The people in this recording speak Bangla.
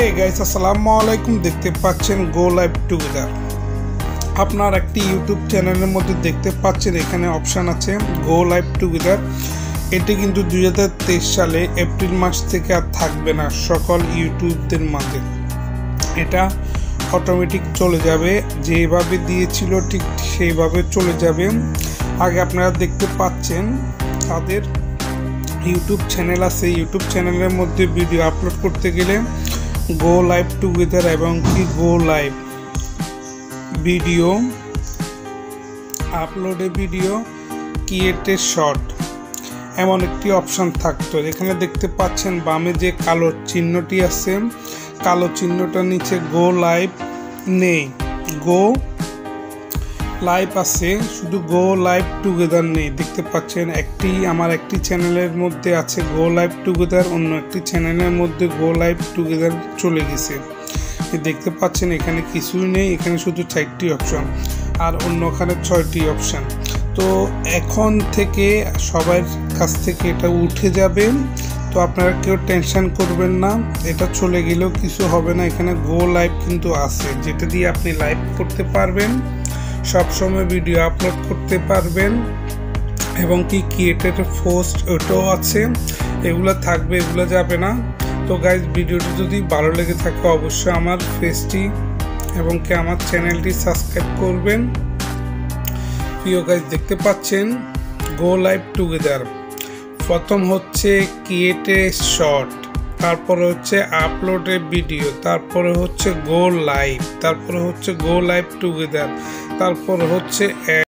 Hey guys, আসসালামু আলাইকুম। দেখতে পাচ্ছেন গো লাইভ টুগেদার। আপনার একটি ইউটিউব চ্যানেলের মধ্যে দেখতে পাচ্ছেন এখানে অপশন আছে গো লাইভ টুগেদার। এটি কিন্তু 2023 সালে এপ্রিল মাস থেকে আর থাকবে না সকল ইউটিউবদের মাঝে। এটা অটোমেটিক চলে যাবে, যেভাবে দিয়েছিল ঠিক সেইভাবে চলে যাবে। আগে আপনারা দেখতে পাচ্ছেন তাদের ইউটিউব চ্যানেল আছে, ইউটিউব চ্যানেলের মধ্যে ভিডিও আপলোড করতে গেলে গো লাইভ টুগেদার এবং কি গো লাইভ ভিডিও আপলোডে ভিডিও ক্রিয়েটে শর্ট এমন একটি অপশন থাকতো। এখানে দেখতে পাচ্ছেন বামে যে কালো চিহ্নটি আছে, কালো চিহ্নটার নিচে গো লাইভ নেই, গো লাইভ আছে, শুধু গো লাইভ টুগেদার নেই। দেখতে পাচ্ছেন আমার একটি চ্যানেলের মধ্যে আছে গো লাইভ টুগেদার, অন্য একটি চ্যানেলের মধ্যে গো লাইভ টুগেদার চলে গেছে। দেখতে পাচ্ছেন এখানে কিছুই নেই, এখানে শুধু 4টি অপশন আর অন্যখানে 6টি অপশন। তো এখন থেকে সবার কাছ থেকে এটা উঠে যাবে, তো আপনারা কেউ টেনশন করবেন না, এটা চলে গেলেও কিছু হবে না। এখানে গো লাইভ কিন্তু আছে, যেটা দিয়ে আপনি লাইভ করতে পারবেন, সবসময় ভিডিও আপলোড করতে পারবেন এবং কি ক্রিয়েটেড পোস্ট ওটাও আছে। এগুলো থাকবে, এগুলো যাবে না। তো গাইজ, ভিডিওটি যদি ভালো লেগে থাকে অবশ্যই আমার পেজটি এবং কি আমার চ্যানেলটি সাবস্ক্রাইব করবেন। প্রিয় গাইজ, দেখতে পাচ্ছেন গো লাইভ টুগেদার। প্রথম হচ্ছে ক্রিয়েটে শর্ট, তারপরে হচ্ছে আপলোডে ভিডিও, তারপরে হচ্ছে গো লাইভ, তারপরে হচ্ছে গো লাইভ টুগেদার, তারপর হচ্ছে